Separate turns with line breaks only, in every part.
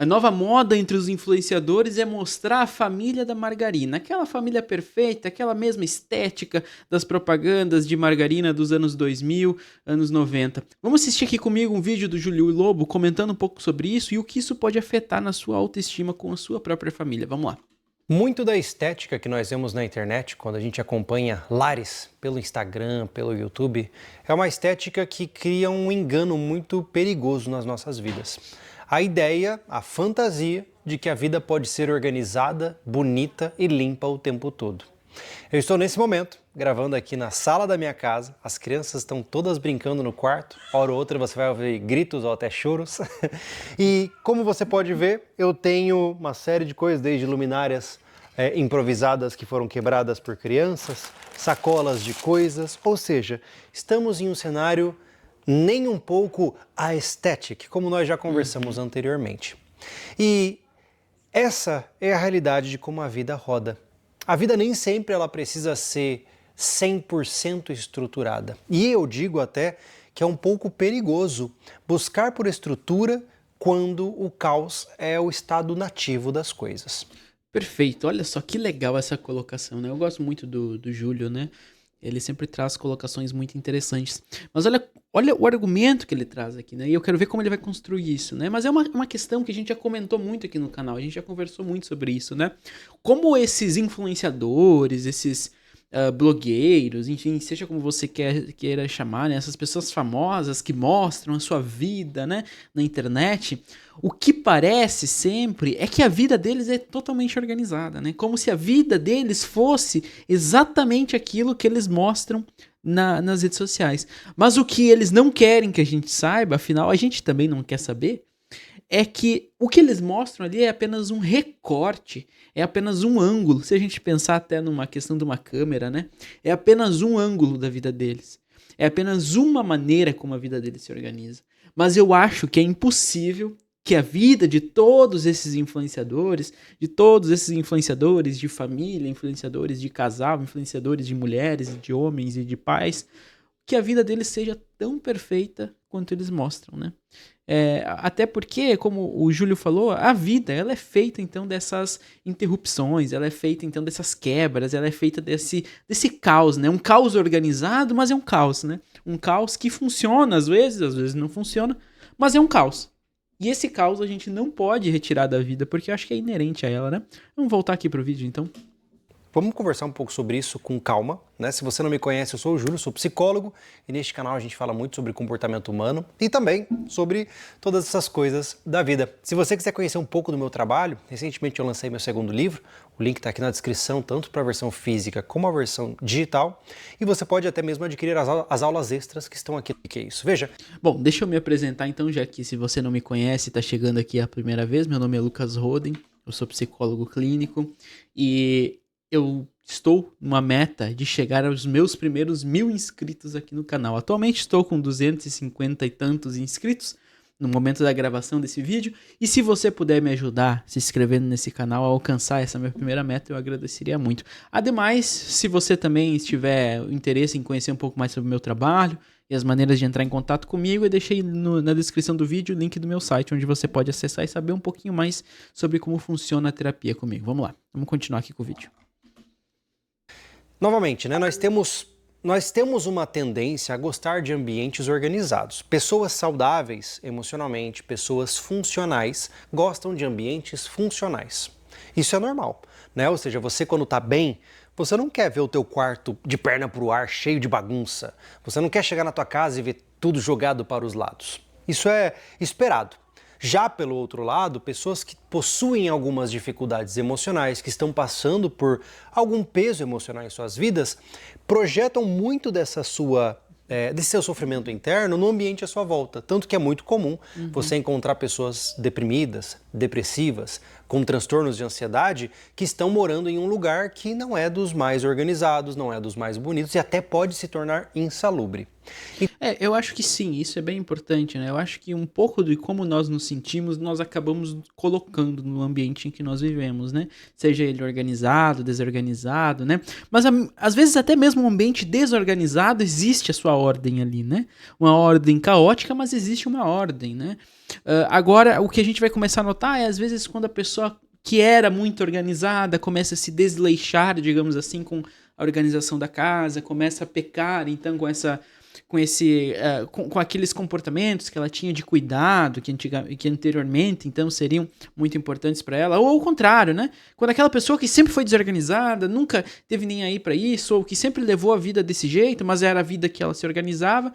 A nova moda entre os influenciadores é mostrar a família da margarina, aquela família perfeita, aquela mesma estética das propagandas de margarina dos anos 2000, anos 90. Vamos assistir aqui comigo um vídeo do Júlio Lobo comentando um pouco sobre isso e o que isso pode afetar na sua autoestima com a sua própria família. Vamos lá.
Muito da estética que nós vemos na internet, quando a gente acompanha lares pelo Instagram, pelo YouTube, é uma estética que cria um engano muito perigoso nas nossas vidas. A ideia, a fantasia de que a vida pode ser organizada, bonita e limpa o tempo todo. Eu estou nesse momento, gravando aqui na sala da minha casa, as crianças estão todas brincando no quarto, hora ou outra você vai ouvir gritos ou até choros. E como você pode ver, eu tenho uma série de coisas, desde luminárias improvisadas que foram quebradas por crianças, sacolas de coisas, ou seja, estamos em um cenário nem um pouco aesthetic, como nós já conversamos anteriormente. E essa é a realidade de como a vida roda. A vida nem sempre ela precisa ser 100% estruturada. E eu digo até que é um pouco perigoso buscar por estrutura quando o caos é o estado nativo das coisas.
Perfeito, olha só que legal essa colocação, né? Eu gosto muito do Júlio, né? Ele sempre traz colocações muito interessantes. Mas olha o argumento que ele traz aqui, né? E eu quero ver como ele vai construir isso, né? Mas é uma questão que a gente já comentou muito aqui no canal, a gente já conversou muito sobre isso, né? Como esses influenciadores, esses blogueiros, enfim, seja como você queira chamar, né? Essas pessoas famosas que mostram a sua vida, né? Na internet, o que parece sempre é que a vida deles é totalmente organizada, né? Como se a vida deles fosse exatamente aquilo que eles mostram nas redes sociais. Mas o que eles não querem que a gente saiba, afinal a gente também não quer saber, é que o que eles mostram ali é apenas um recorte, é apenas um ângulo. Se a gente pensar até numa questão de uma câmera, né? É apenas um ângulo da vida deles. É apenas uma maneira como a vida deles se organiza. Mas eu acho que é impossível que a vida de todos esses influenciadores, de família, influenciadores de casal, influenciadores de mulheres, de homens e de pais, que a vida deles seja tão perfeita quanto eles mostram, né? Até porque, como o Júlio falou, a vida ela é feita então dessas interrupções, ela é feita então dessas quebras, ela é feita desse caos, né? Um caos organizado, mas é um caos, né? Um caos que funciona às vezes não funciona, mas é um caos. E esse caos a gente não pode retirar da vida, porque eu acho que é inerente a ela, né? Vamos voltar aqui pro vídeo então.
Vamos conversar um pouco sobre isso com calma, né? Se você não me conhece, eu sou o Júlio, sou psicólogo e neste canal a gente fala muito sobre comportamento humano e também sobre todas essas coisas da vida. Se você quiser conhecer um pouco do meu trabalho, recentemente eu lancei meu segundo livro, o link está aqui na descrição, tanto para a versão física como a versão digital, e você pode até mesmo adquirir as aulas extras que estão aqui. O que é isso? Veja.
Bom, deixa eu me apresentar então, já que se você não me conhece, está chegando aqui a primeira vez, meu nome é Lucas Roden, eu sou psicólogo clínico e eu estou numa meta de chegar aos meus primeiros 1000 inscritos aqui no canal. Atualmente estou com 250 e tantos inscritos no momento da gravação desse vídeo. E se você puder me ajudar se inscrevendo nesse canal a alcançar essa minha primeira meta, eu agradeceria muito. Ademais, se você também tiver interesse em conhecer um pouco mais sobre o meu trabalho e as maneiras de entrar em contato comigo, eu deixei na descrição do vídeo o link do meu site, onde você pode acessar e saber um pouquinho mais sobre como funciona a terapia comigo. Vamos lá, vamos continuar aqui com o vídeo.
Novamente, né, nós temos uma tendência a gostar de ambientes organizados. Pessoas saudáveis emocionalmente, pessoas funcionais, gostam de ambientes funcionais. Isso é normal, né? Ou seja, você quando está bem, você não quer ver o teu quarto de perna para o ar, cheio de bagunça. Você não quer chegar na tua casa e ver tudo jogado para os lados. Isso é esperado. Já pelo outro lado, pessoas que possuem algumas dificuldades emocionais, que estão passando por algum peso emocional em suas vidas, projetam muito desse seu sofrimento interno no ambiente à sua volta. Tanto que é muito comum você encontrar pessoas deprimidas, depressivas, com transtornos de ansiedade, que estão morando em um lugar que não é dos mais organizados, não é dos mais bonitos e até pode se tornar insalubre.
Eu acho que sim, isso é bem importante, né? Eu acho que um pouco de como nós nos sentimos, nós acabamos colocando no ambiente em que nós vivemos, né? Seja ele organizado, desorganizado, né? Mas às vezes até mesmo um ambiente desorganizado existe a sua ordem ali, né? Uma ordem caótica, mas existe uma ordem, né? Agora, o que a gente vai começar a notar é às vezes quando a pessoa que era muito organizada começa a se desleixar, digamos assim, com a organização da casa, começa a pecar, então, com aqueles comportamentos que ela tinha de cuidado, que anteriormente, então, seriam muito importantes para ela, ou ao contrário, né? Quando aquela pessoa que sempre foi desorganizada, nunca teve nem aí para isso, ou que sempre levou a vida desse jeito, mas era a vida que ela se organizava,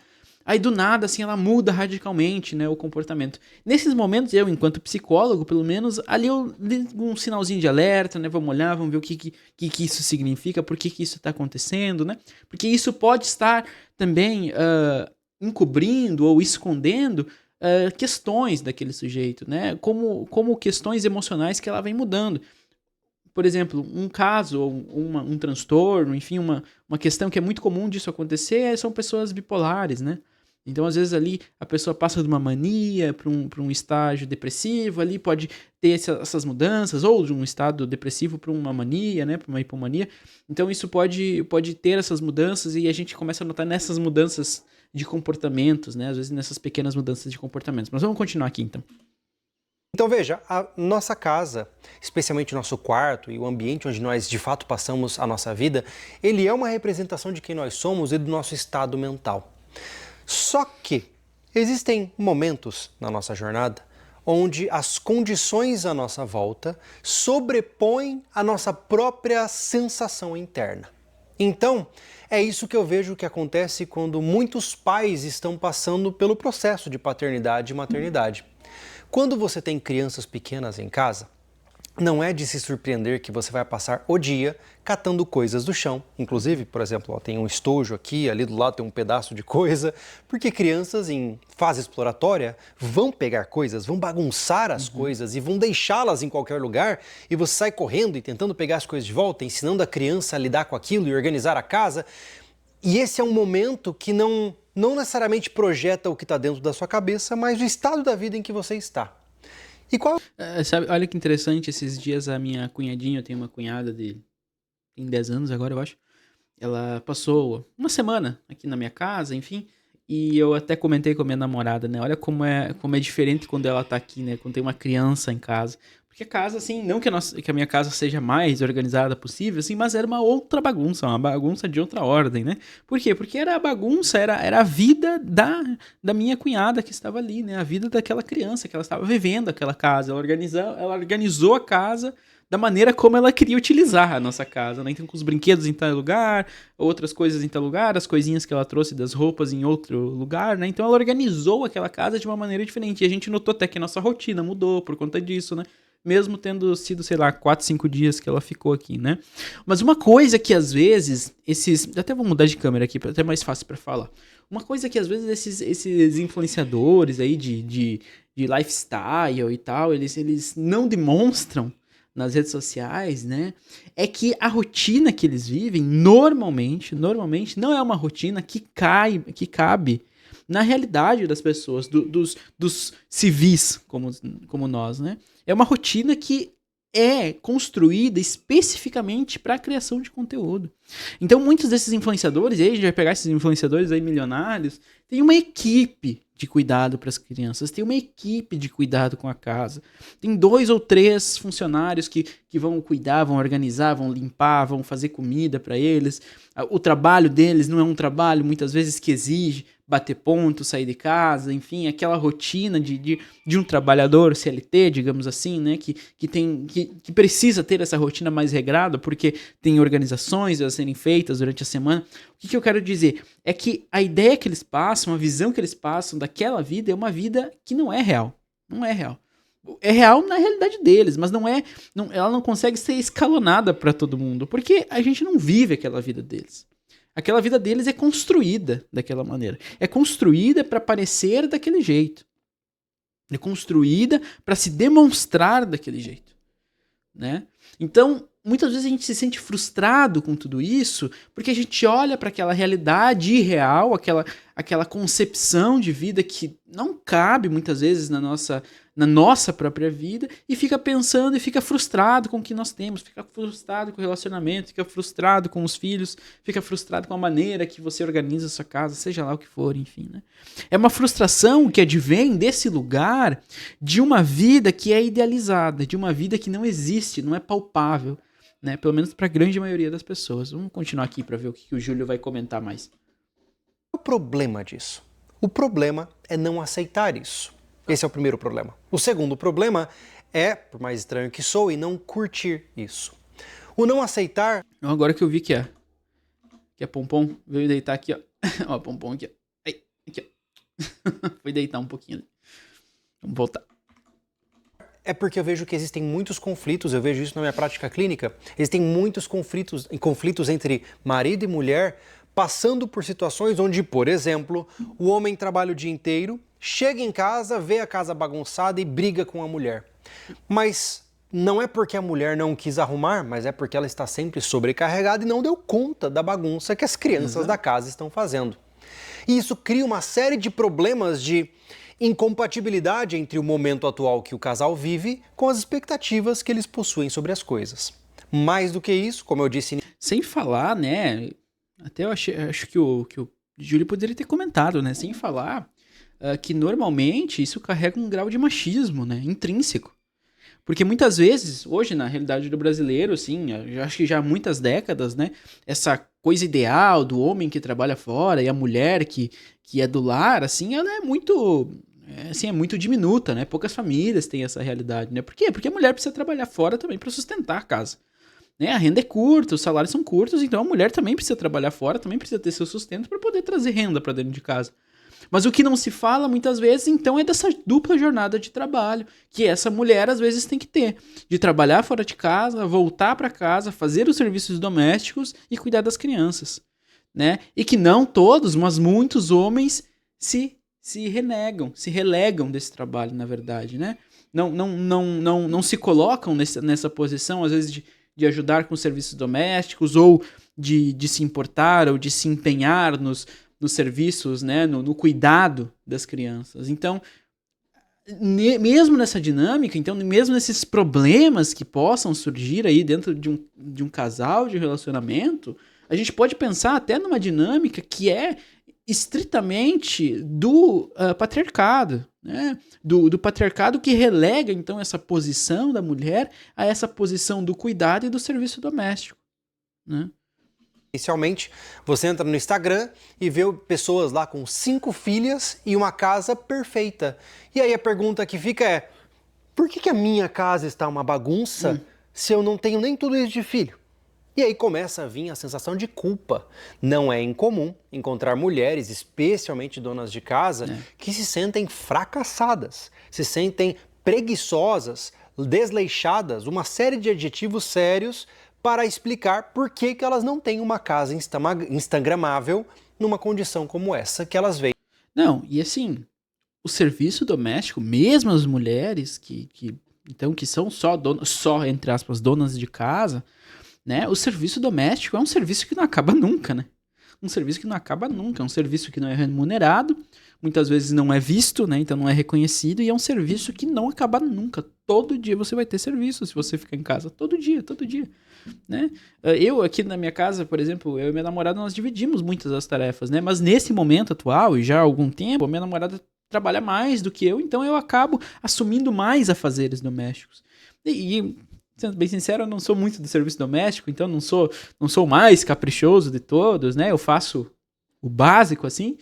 aí do nada, assim, ela muda radicalmente, né, o comportamento. Nesses momentos, eu, enquanto psicólogo, pelo menos, ali eu ligo um sinalzinho de alerta, né, vamos olhar, vamos ver o que isso significa, por que isso está acontecendo, né, porque isso pode estar também encobrindo ou escondendo questões daquele sujeito, né, como questões emocionais que ela vem mudando. Por exemplo, um caso, ou um transtorno, enfim, uma questão que é muito comum disso acontecer são pessoas bipolares, né? Então, às vezes, ali a pessoa passa de uma mania para um estágio depressivo, ali pode ter essas mudanças, ou de um estado depressivo para uma mania, né? Para uma hipomania. Então, isso pode ter essas mudanças e a gente começa a notar nessas mudanças de comportamentos, né? Às vezes, nessas pequenas mudanças de comportamentos. Mas vamos continuar aqui, então.
Então veja, a nossa casa, especialmente o nosso quarto e o ambiente onde nós de fato passamos a nossa vida, ele é uma representação de quem nós somos e do nosso estado mental. Só que existem momentos na nossa jornada onde as condições à nossa volta sobrepõem a nossa própria sensação interna. Então, é isso que eu vejo que acontece quando muitos pais estão passando pelo processo de paternidade e maternidade. Quando você tem crianças pequenas em casa, não é de se surpreender que você vai passar o dia catando coisas do chão. Inclusive, por exemplo, tem um estojo aqui, ali do lado tem um pedaço de coisa, porque crianças em fase exploratória vão pegar coisas, vão bagunçar as coisas e vão deixá-las em qualquer lugar e você sai correndo e tentando pegar as coisas de volta, ensinando a criança a lidar com aquilo e organizar a casa. E esse é um momento que não necessariamente projeta o que está dentro da sua cabeça, mas o estado da vida em que você está. E qual...
sabe, olha que interessante, esses dias a minha cunhadinha, eu tenho uma cunhada tem 10 anos agora, eu acho, ela passou uma semana aqui na minha casa, enfim, e eu até comentei com a minha namorada, né, olha como é diferente quando ela tá aqui, né, quando tem uma criança em casa. Porque a casa, assim, não que a minha casa seja mais organizada possível, assim, mas era uma outra bagunça, uma bagunça de outra ordem, né? Por quê? Porque era a bagunça, era a vida da minha cunhada que estava ali, né? A vida daquela criança que ela estava vivendo aquela casa. Ela organizou a casa da maneira como ela queria utilizar a nossa casa, né? Então, com os brinquedos em tal lugar, outras coisas em tal lugar, as coisinhas que ela trouxe das roupas em outro lugar, né? Então, ela organizou aquela casa de uma maneira diferente. E a gente notou até que a nossa rotina mudou por conta disso, né? Mesmo tendo sido, sei lá, 4, 5 dias que ela ficou aqui, né? Mas uma coisa que às vezes, até vou mudar de câmera aqui, até mais fácil pra falar. Uma coisa que às vezes esses influenciadores aí de lifestyle e tal, eles não demonstram nas redes sociais, né? É que a rotina que eles vivem, normalmente, não é uma rotina que cabe na realidade das pessoas, dos civis como nós, né? É uma rotina que é construída especificamente para a criação de conteúdo. Então, muitos desses influenciadores, e aí a gente vai pegar esses influenciadores aí milionários, tem uma equipe de cuidado para as crianças, tem uma equipe de cuidado com a casa, tem 2 ou 3 funcionários que vão cuidar, vão organizar, vão limpar, vão fazer comida para eles. O trabalho deles não é um trabalho, muitas vezes, que exige bater ponto, sair de casa, enfim, aquela rotina de um trabalhador CLT, digamos assim, né, que precisa ter essa rotina mais regrada, porque tem organizações a serem feitas durante a semana. O que eu quero dizer? É que a ideia que eles passam, a visão que eles passam daquela vida é uma vida que não é real. Não é real. É real na realidade deles, mas ela não consegue ser escalonada para todo mundo, porque a gente não vive aquela vida deles. Aquela vida deles é construída daquela maneira. É construída para parecer daquele jeito. É construída para se demonstrar daquele jeito, né? Então, muitas vezes a gente se sente frustrado com tudo isso, porque a gente olha para aquela realidade irreal, aquela concepção de vida que não cabe muitas vezes na nossa própria vida, e fica pensando e fica frustrado com o que nós temos, fica frustrado com o relacionamento, fica frustrado com os filhos, fica frustrado com a maneira que você organiza a sua casa, seja lá o que for, enfim, né? É uma frustração que advém desse lugar de uma vida que é idealizada, de uma vida que não existe, não é palpável, né? Pelo menos para a grande maioria das pessoas. Vamos continuar aqui para ver o que o Júlio vai comentar mais.
O problema disso? O problema é não aceitar isso. Esse é o primeiro problema. O segundo problema é, por mais estranho que soe, não curtir isso. O não aceitar...
Agora que eu vi que é Pompom, veio deitar aqui, ó. Ó, Pompom aqui, ó. Aí, aqui, ó. Foi deitar um pouquinho ali. Vamos voltar.
É porque eu vejo que existem muitos conflitos, eu vejo isso na minha prática clínica, existem muitos conflitos entre marido e mulher, passando por situações onde, por exemplo, o homem trabalha o dia inteiro, chega em casa, vê a casa bagunçada e briga com a mulher. Mas não é porque a mulher não quis arrumar, mas é porque ela está sempre sobrecarregada e não deu conta da bagunça que as crianças da casa estão fazendo. E isso cria uma série de problemas de incompatibilidade entre o momento atual que o casal vive com as expectativas que eles possuem sobre as coisas. Mais do que isso, como eu disse...
Sem falar, né? Até eu acho que o Júlio poderia ter comentado, né? Sem falar que normalmente isso carrega um grau de machismo, né? Intrínseco. Porque muitas vezes, hoje na realidade do brasileiro, assim, eu acho que já há muitas décadas, né? Essa coisa ideal do homem que trabalha fora e a mulher que é do lar, assim, ela é muito diminuta, né? Poucas famílias têm essa realidade, né? Por quê? Porque a mulher precisa trabalhar fora também para sustentar a casa. Né? A renda é curta, os salários são curtos, então a mulher também precisa trabalhar fora, também precisa ter seu sustento para poder trazer renda para dentro de casa. Mas o que não se fala muitas vezes, então, é dessa dupla jornada de trabalho que essa mulher às vezes tem que ter, de trabalhar fora de casa, voltar para casa, fazer os serviços domésticos e cuidar das crianças, né? E que não todos, mas muitos homens se relegam desse trabalho, na verdade, né? Não se colocam nessa posição, às vezes, de ajudar com os serviços domésticos, ou de se importar, ou de se empenhar nos serviços, né, no cuidado das crianças. Então, mesmo nessa dinâmica, então, mesmo nesses problemas que possam surgir aí dentro de um casal, de relacionamento, a gente pode pensar até numa dinâmica que é estritamente do patriarcado, né? Do patriarcado que relega, então, essa posição da mulher a essa posição do cuidado e do serviço doméstico, né?
Inicialmente, você entra no Instagram e vê pessoas lá com 5 filhas e uma casa perfeita. E aí a pergunta que fica é, por que a minha casa está uma bagunça se eu não tenho nem tudo isso de filho? E aí começa a vir a sensação de culpa. Não é incomum encontrar mulheres, especialmente donas de casa, que se sentem fracassadas, se sentem preguiçosas, desleixadas, uma série de adjetivos sérios para explicar por que elas não têm uma casa instagramável numa condição como essa que elas veem.
Não, e assim, o serviço doméstico, mesmo as mulheres que são só, entre aspas, donas de casa, né? O serviço doméstico é um serviço que não acaba nunca, né? Um serviço que não acaba nunca, é um serviço que não é remunerado, muitas vezes não é visto, né? Então não é reconhecido, e é um serviço que não acaba nunca. Todo dia você vai ter serviço se você ficar em casa, todo dia, né? Eu aqui na minha casa, por exemplo, eu e minha namorada, nós dividimos muitas das tarefas, né? Mas nesse momento atual, e já há algum tempo, a minha namorada trabalha mais do que eu, então eu acabo assumindo mais afazeres domésticos. E sendo bem sincero, eu não sou muito do serviço doméstico, então não sou o mais caprichoso de todos, né? Eu faço o básico, assim,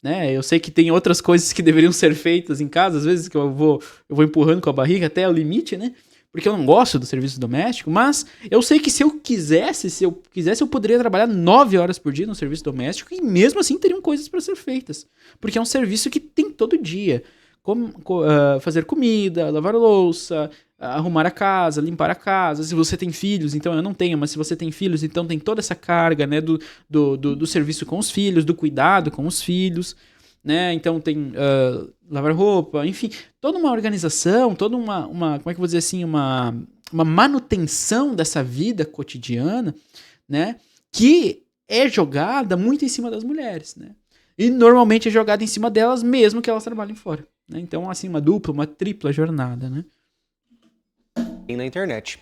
né? Eu sei que tem outras coisas que deveriam ser feitas em casa, às vezes que eu vou empurrando com a barriga até o limite, né? Porque eu não gosto do serviço doméstico, mas eu sei que se eu quisesse, eu poderia trabalhar 9 horas por dia no serviço doméstico e mesmo assim teriam coisas para ser feitas. Porque é um serviço que tem todo dia. Fazer comida, lavar louça, arrumar a casa, limpar a casa. Se você tem filhos, então eu não tenho, mas se você tem filhos, então tem toda essa carga, né, do serviço com os filhos, do cuidado com os filhos, né? Então tem lavar roupa, enfim, toda uma organização, toda uma como é que eu vou dizer assim, uma manutenção dessa vida cotidiana, né? Que é jogada muito em cima das mulheres, né? E normalmente é jogada em cima delas mesmo que elas trabalhem fora, né? Então, assim, uma dupla, uma tripla jornada, né?
Na internet.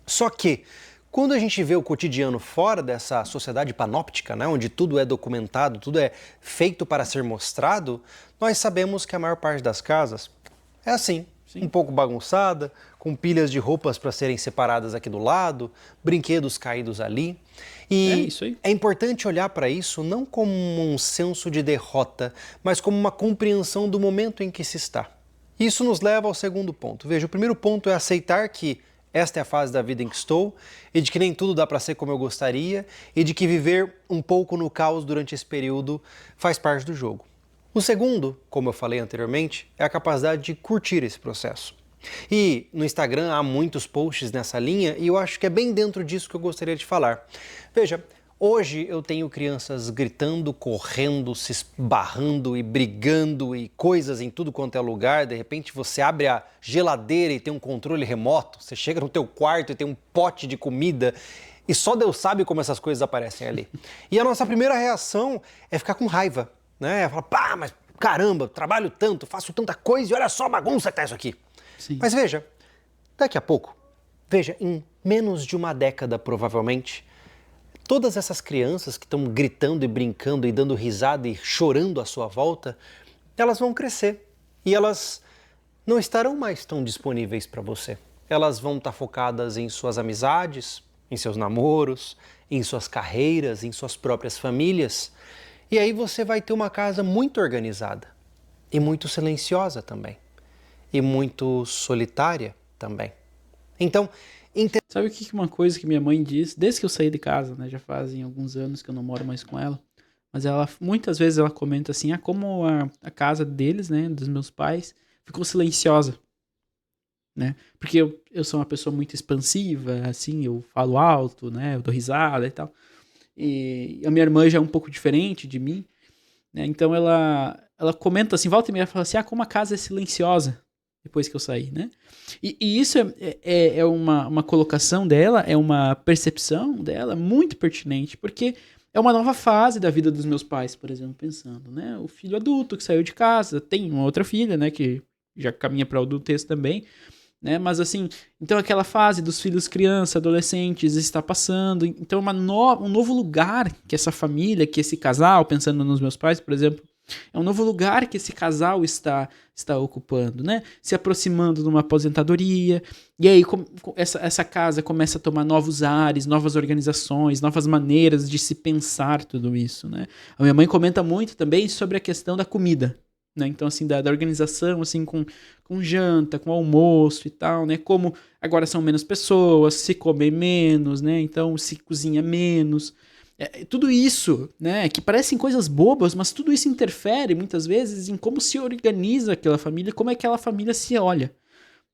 Só que, quando a gente vê o cotidiano fora dessa sociedade panóptica, né, onde tudo é documentado, tudo é feito para ser mostrado, nós sabemos que a maior parte das casas é assim, um pouco bagunçada, com pilhas de roupas para serem separadas aqui do lado, brinquedos caídos ali. E
isso aí.
é importante olhar para isso não como um senso de derrota, mas como uma compreensão do momento em que se está. Isso nos leva ao segundo ponto. Veja, o primeiro ponto é aceitar que esta é a fase da vida em que estou e de que nem tudo dá para ser como eu gostaria e de que viver um pouco no caos durante esse período faz parte do jogo. O segundo, como eu falei anteriormente, é a capacidade de curtir esse processo. E no Instagram há muitos posts nessa linha e eu acho que é bem dentro disso que eu gostaria de falar. Veja, hoje eu tenho crianças gritando, correndo, se esbarrando e brigando e coisas em tudo quanto é lugar. De repente você abre a geladeira e tem um controle remoto. Você chega no teu quarto e tem um pote de comida e só Deus sabe como essas coisas aparecem ali. E a nossa primeira reação é ficar com raiva, né? Falar, pá, mas caramba, trabalho tanto, faço tanta coisa e olha só a bagunça que tá isso aqui.
Sim.
Mas veja, daqui a pouco, veja, em menos de uma década provavelmente, todas essas crianças que estão gritando e brincando e dando risada e chorando à sua volta, elas vão crescer e elas não estarão mais tão disponíveis para você. Elas vão estar focadas em suas amizades, em seus namoros, em suas carreiras, em suas próprias famílias. E aí você vai ter uma casa muito organizada e muito silenciosa também. E muito solitária também. Então,
sabe o que uma coisa que minha mãe diz, desde que eu saí de casa, né, já fazem alguns anos que eu não moro mais com ela, mas ela, muitas vezes ela comenta assim, como a casa deles, né, dos meus pais, ficou silenciosa, né, porque eu sou uma pessoa muito expansiva, assim, eu falo alto, né, eu dou risada e tal, e a minha irmã já é um pouco diferente de mim, né, então ela comenta assim, volta e meia, fala assim, como a casa é silenciosa, depois que eu saí, né? E isso é uma colocação dela, é uma percepção dela muito pertinente, porque é uma nova fase da vida dos meus pais, por exemplo, pensando, né? O filho adulto que saiu de casa, tem uma outra filha, né, que já caminha para a adultez também, né? Mas assim, então aquela fase dos filhos criança, adolescentes está passando, então um novo lugar que essa família, que esse casal, pensando nos meus pais, por exemplo, é um novo lugar que esse casal está ocupando, né? Se aproximando de uma aposentadoria. E aí essa casa começa a tomar novos ares, novas organizações, novas maneiras de se pensar tudo isso, né? A minha mãe comenta muito também sobre a questão da comida, né? Então, assim, da organização, assim, com janta, com almoço e tal, né? Como agora são menos pessoas, se come menos, né? Então, se cozinha menos. Tudo isso, né, que parecem coisas bobas, mas tudo isso interfere muitas vezes em como se organiza aquela família, como é que aquela família se olha,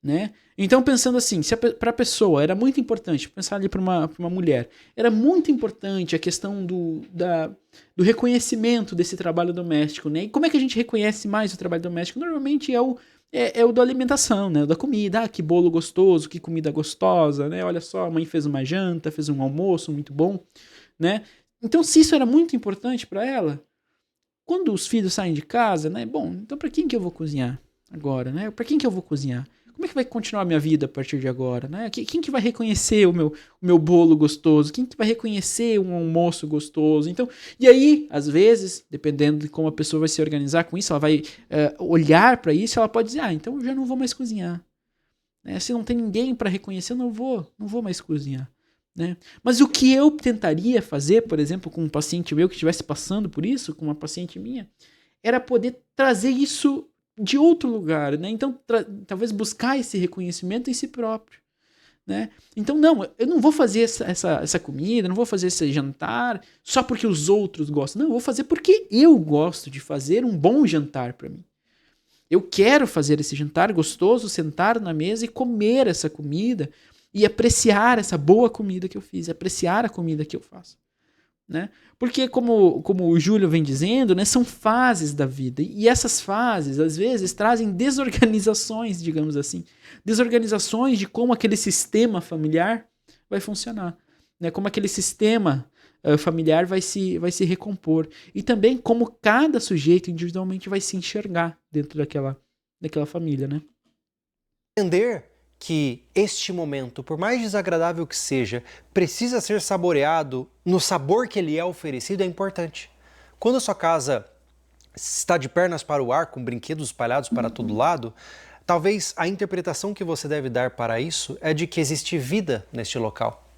né? Então, pensando assim, se para a pessoa era muito importante, pensar ali para uma mulher, era muito importante a questão do reconhecimento desse trabalho doméstico, né? E como é que a gente reconhece mais o trabalho doméstico? Normalmente é o da alimentação, né? O da comida, que bolo gostoso, que comida gostosa, né? Olha só, a mãe fez uma janta, fez um almoço muito bom, né? Então, se isso era muito importante para ela, quando os filhos saem de casa, né? Bom, então para quem que eu vou cozinhar agora, né? Para quem que eu vou cozinhar? Como é que vai continuar a minha vida a partir de agora, né? Quem que vai reconhecer o meu bolo gostoso? Quem que vai reconhecer um almoço gostoso? Então, e aí, às vezes, dependendo de como a pessoa vai se organizar com isso, ela vai olhar para isso, ela pode dizer, então eu já não vou mais cozinhar. Né? Se não tem ninguém para reconhecer, eu não vou mais cozinhar. Né? Mas o que eu tentaria fazer, por exemplo, com um paciente meu que estivesse passando por isso, com uma paciente minha, era poder trazer isso de outro lugar, né? Então, talvez buscar esse reconhecimento em si próprio, né? Então, não, eu não vou fazer essa comida, não vou fazer esse jantar só porque os outros gostam. Não, eu vou fazer porque eu gosto de fazer um bom jantar para mim. Eu quero fazer esse jantar gostoso, sentar na mesa e comer essa comida e apreciar essa boa comida que eu fiz, apreciar a comida que eu faço. né? Porque como o Júlio vem dizendo, né, são fases da vida. E essas fases, às vezes, trazem desorganizações, digamos assim. Desorganizações de como aquele sistema familiar vai funcionar, né? Como aquele sistema familiar vai se recompor. E também como cada sujeito individualmente vai se enxergar dentro daquela família, né?
Entender que este momento, por mais desagradável que seja, precisa ser saboreado no sabor que ele é oferecido é importante. Quando a sua casa está de pernas para o ar, com brinquedos espalhados para todo lado, talvez a interpretação que você deve dar para isso é de que existe vida neste local.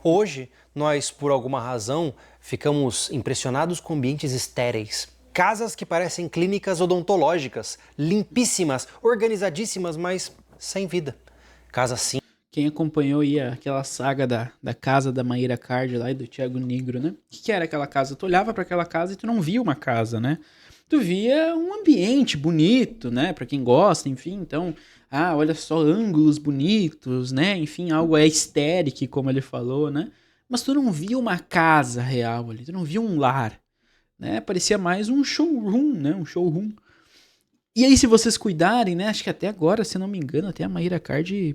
Hoje, nós, por alguma razão, ficamos impressionados com ambientes estéreis. Casas que parecem clínicas odontológicas, limpíssimas, organizadíssimas, mas sem vida. Casa sim.
Quem acompanhou aí aquela saga da casa da Mayra Card lá e do Thiago Negro, né? O que era aquela casa? Tu olhava para aquela casa e tu não via uma casa, né? Tu via um ambiente bonito, né? Para quem gosta, enfim. Então, olha só, ângulos bonitos, né? Enfim, algo aesthetic, como ele falou, né? Mas tu não via uma casa real ali, tu não via um lar, né? Parecia mais um showroom, né? Um showroom. E aí, se vocês cuidarem, né? Acho que até agora, se não me engano, até a Mayra Card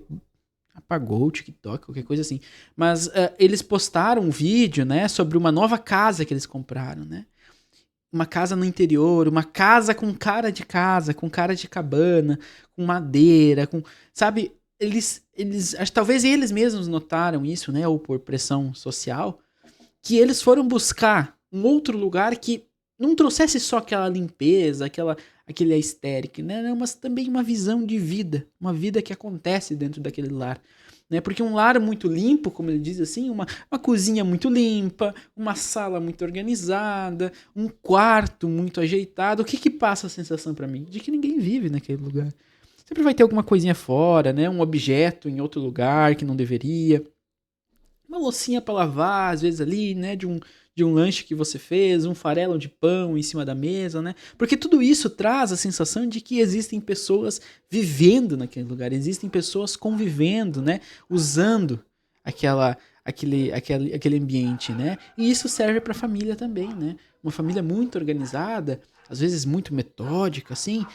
apagou o TikTok, qualquer coisa assim. Mas eles postaram um vídeo, né? Sobre uma nova casa que eles compraram, né? Uma casa no interior, uma casa com cara de casa, com cara de cabana, com madeira, com... Sabe? Acho que talvez eles mesmos notaram isso, né? Ou por pressão social, que eles foram buscar um outro lugar que não trouxesse só aquela limpeza, aquele aesthetic, né? Não, mas também uma visão de vida, uma vida que acontece dentro daquele lar. Né? Porque um lar muito limpo, como ele diz assim, uma cozinha muito limpa, uma sala muito organizada, um quarto muito ajeitado, o que passa a sensação para mim? De que ninguém vive naquele lugar. Sempre vai ter alguma coisinha fora, né? Um objeto em outro lugar que não deveria. Uma loucinha para lavar, às vezes ali, né? De um lanche que você fez, um farelo de pão em cima da mesa, né? Porque tudo isso traz a sensação de que existem pessoas vivendo naquele lugar, existem pessoas convivendo, né? Usando aquele ambiente, né? E isso serve para a família também, né? Uma família muito organizada, às vezes muito metódica, assim,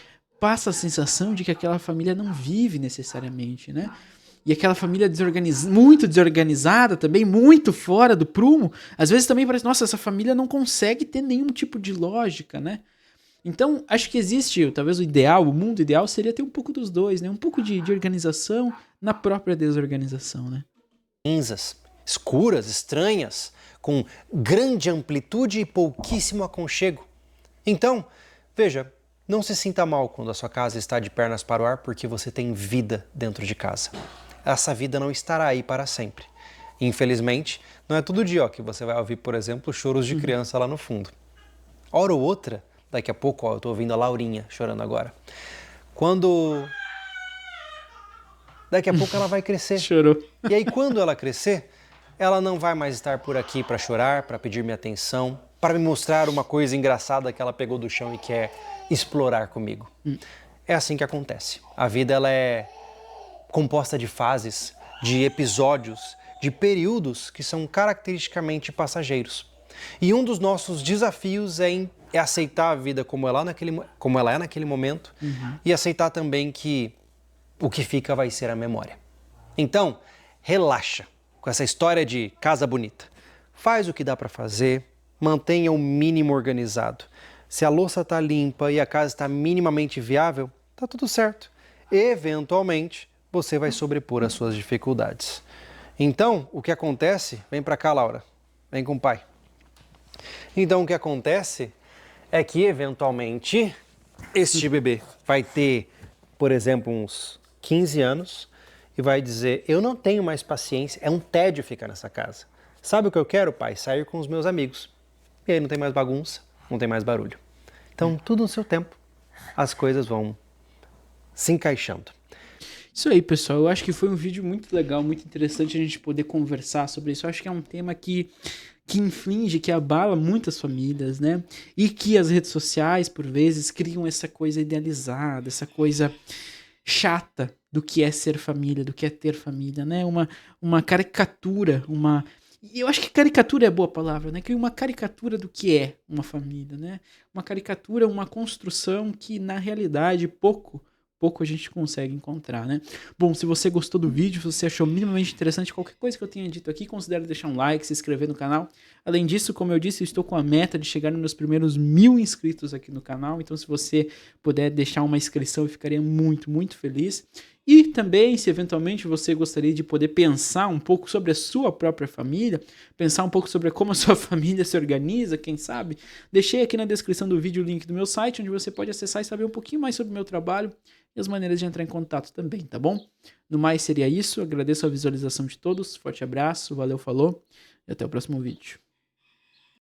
passa a sensação de que aquela família não vive necessariamente, né? E aquela família muito desorganizada também, muito fora do prumo, às vezes também parece, nossa, essa família não consegue ter nenhum tipo de lógica, né? Então, acho que existe, talvez o mundo ideal seria ter um pouco dos dois, né? Um pouco de organização na própria desorganização, né?
Cinzas, escuras, estranhas, com grande amplitude e pouquíssimo aconchego. Então, veja, não se sinta mal quando a sua casa está de pernas para o ar porque você tem vida dentro de casa. Essa vida não estará aí para sempre. Infelizmente, não é todo dia que você vai ouvir, por exemplo, choros de criança lá no fundo. Hora ou outra, daqui a pouco, eu estou ouvindo a Laurinha chorando agora. Daqui a pouco ela vai crescer.
Chorou.
E aí, quando ela crescer, ela não vai mais estar por aqui para chorar, para pedir minha atenção, para me mostrar uma coisa engraçada que ela pegou do chão e quer explorar comigo. É assim que acontece. A vida ela é composta de fases, de episódios, de períodos que são caracteristicamente passageiros. E um dos nossos desafios é aceitar a vida como ela é naquele momento e aceitar também que o que fica vai ser a memória. Então, relaxa com essa história de casa bonita. Faz o que dá para fazer, mantenha o mínimo organizado. Se a louça está limpa e a casa está minimamente viável, está tudo certo. Eventualmente, você vai sobrepor as suas dificuldades. Então, o que acontece... Vem para cá, Laura. Vem com o pai. Então, o que acontece é que, eventualmente, este bebê vai ter, por exemplo, uns 15 anos e vai dizer, eu não tenho mais paciência, é um tédio ficar nessa casa. Sabe o que eu quero, pai? Sair com os meus amigos. E aí não tem mais bagunça, não tem mais barulho. Então, tudo no seu tempo, as coisas vão se encaixando.
Isso aí, pessoal. Eu acho que foi um vídeo muito legal, muito interessante a gente poder conversar sobre isso. Eu acho que é um tema que inflige, que abala muitas famílias, né? E que as redes sociais, por vezes, criam essa coisa idealizada, essa coisa chata do que é ser família, do que é ter família, né? Uma caricatura, E eu acho que caricatura é boa palavra, né? Cria uma caricatura do que é uma família, né? Uma caricatura, uma construção que na realidade pouco a gente consegue encontrar, né? Bom, se você gostou do vídeo, se você achou minimamente interessante qualquer coisa que eu tenha dito aqui, considere deixar um like, se inscrever no canal. Além disso, como eu disse, eu estou com a meta de chegar nos meus primeiros 1000 inscritos aqui no canal, então se você puder deixar uma inscrição, eu ficaria muito, muito feliz. E também, se eventualmente você gostaria de poder pensar um pouco sobre a sua própria família, pensar um pouco sobre como a sua família se organiza, quem sabe, deixei aqui na descrição do vídeo o link do meu site, onde você pode acessar e saber um pouquinho mais sobre o meu trabalho e as maneiras de entrar em contato também, tá bom? No mais seria isso, agradeço a visualização de todos, forte abraço, valeu, falou e até o próximo vídeo.